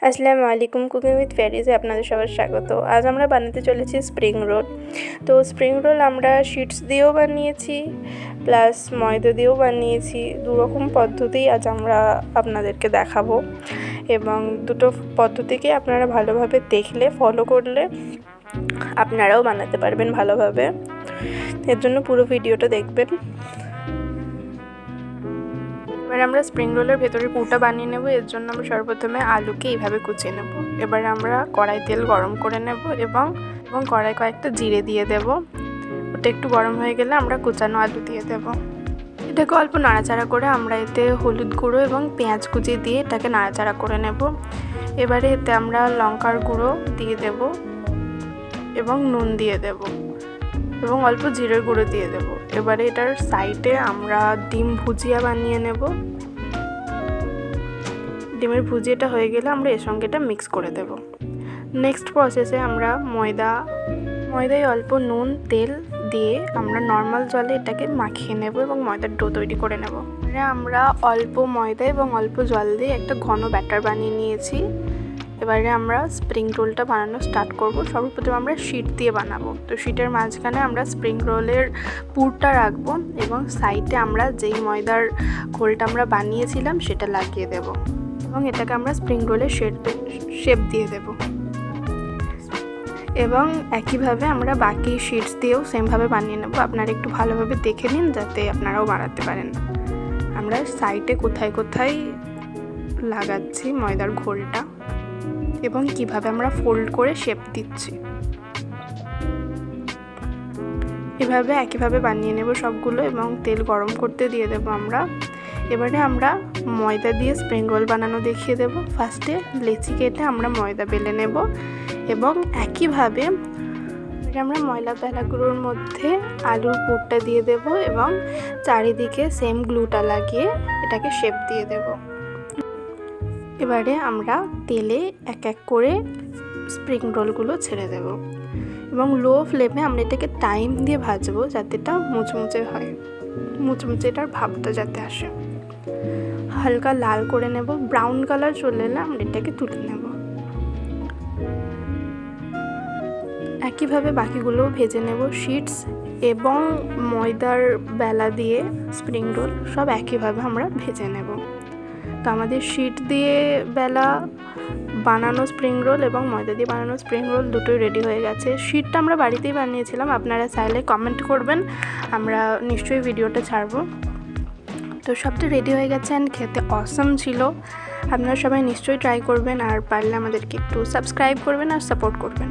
আসসালামু আলাইকুম, cooking with ফেরিজে আপনাদের সবার স্বাগত। আজ আমরা বানাতে চলেছি স্প্রিং রোল। তো স্প্রিং রোল আমরা শিটস দিয়েও বানিয়েছি, প্লাস ময়দা দিয়েও বানিয়েছি। দুরকম পদ্ধতিই আজ আমরা আপনাদেরকে দেখাবো, এবং দুটো পদ্ধতিকে আপনারা ভালোভাবে দেখলে, ফলো করলে আপনারাও বানাতে পারবেন ভালোভাবে। এর জন্য পুরো ভিডিওটা দেখবেন। এবার আমরা স্প্রিং রোলের ভেতরে পুরটা বানিয়ে নেব। এর জন্য আমরা সর্বপ্রথমে আলুকে এইভাবে কুচিয়ে নেব। এবার আমরা কড়াই তেল গরম করে নেব এবং কড়াই কয়েকটা জিরে দিয়ে দেব। ওটা একটু গরম হয়ে গেলে আমরা কুচানো আলু দিয়ে দেব। এটাকে অল্প নাড়াচাড়া করে আমরা এতে হলুদ গুঁড়ো এবং পেঁয়াজ কুচি দিয়ে এটাকে নাড়াচাড়া করে নেব। এবারে এতে আমরা লঙ্কার গুঁড়ো দিয়ে দেব এবং নুন দিয়ে দেব এবং অল্প জিরের গুঁড়ো দিয়ে দেব। এবারে এটার সাইডে আমরা ডিম ভুজিয়া বানিয়ে নেব। ডিমের ভুজিয়াটা হয়ে গেলে আমরা এর সঙ্গে এটা মিক্স করে দেব। নেক্সট প্রসেসে আমরা ময়দায় অল্প নুন তেল দিয়ে আমরা নর্মাল জলে এটাকে মাখিয়ে নেব এবং ময়দার ডো তৈরি করে নেব। আমরা অল্প ময়দা এবং অল্প জল দিয়ে একটা ঘন ব্যাটার বানিয়ে নিয়েছি। এবারে আমরা স্প্রিং রোলটা বানানো স্টার্ট করব। সর্বপ্রথম আমরা শিট দিয়ে বানাবো। তো শিটের মাঝখানে আমরা স্প্রিং রোলের পুরটা রাখবো এবং সাইডে আমরা যেই ময়দার ঘোলটা আমরা বানিয়েছিলাম সেটা লাগিয়ে দেব এবং এটাকে আমরা স্প্রিং রোলের শেপ দিয়ে দেব। এবং একইভাবে আমরা বাকি শিটস দিয়েও সেমভাবে বানিয়ে নেব। আপনারা একটু ভালোভাবে দেখে নিন যাতে আপনারাও বানাতে পারেন। আমরা সাইডে কোথায় কোথায় লাগাচ্ছি ময়দার ঘোলটা এবং কিভাবে আমরা ফোল্ড করে শেপ দিচ্ছি, এভাবে একইভাবে বানিয়ে নেব সবগুলো এবং তেল গরম করতে দিয়ে দেব আমরা। এবারে আমরা ময়দা দিয়ে স্প্রিং রোল বানানো দেখিয়ে দেব। ফার্স্টে লেচি কেটে আমরা ময়দা বেলে নেব এবং একইভাবে আমরা ময়দা বেলাগুলোর মধ্যে আলুর পুরটা দিয়ে দেব এবং চারিদিকে সেম গ্লুটা লাগিয়ে এটাকে শেপ দিয়ে দেব। এবারে আমরা তেলে এক এক করে স্প্রিং রোলগুলো ছেড়ে দেব এবং লো ফ্লেমে আমরা এটাকে টাইম দিয়ে ভাজবো যাতে এটা মুচমুচে হয়, মুচমুচেটার ভাবটা যাতে আসে। হালকা লাল করে নেব, ব্রাউন কালার চলে এলে আমরা এটাকে তুলে নেব। একইভাবে বাকিগুলোও ভেজে নেব। শিটস এবং ময়দার বেলা দিয়ে স্প্রিং রোল সব একইভাবে আমরা ভেজে নেব। তো আমাদের শিট দিয়ে বেলা বানানো স্প্রিং রোল এবং ময়দা দিয়ে বানানো স্প্রিং রোল দুটোই রেডি হয়ে গেছে। শিটটা আমরা বাড়িতেই বানিয়েছিলাম, আপনারা চাইলে কমেন্ট করবেন, আমরা নিশ্চয়ই ভিডিওটা ছাড়বো। তো সবটা রেডি হয়ে গেছে অ্যান্ড খেতে অসম ছিল। আপনারা সবাই নিশ্চয়ই ট্রাই করবেন, আর পারলে আমাদেরকে একটু সাবস্ক্রাইব করবেন আর সাপোর্ট করবেন।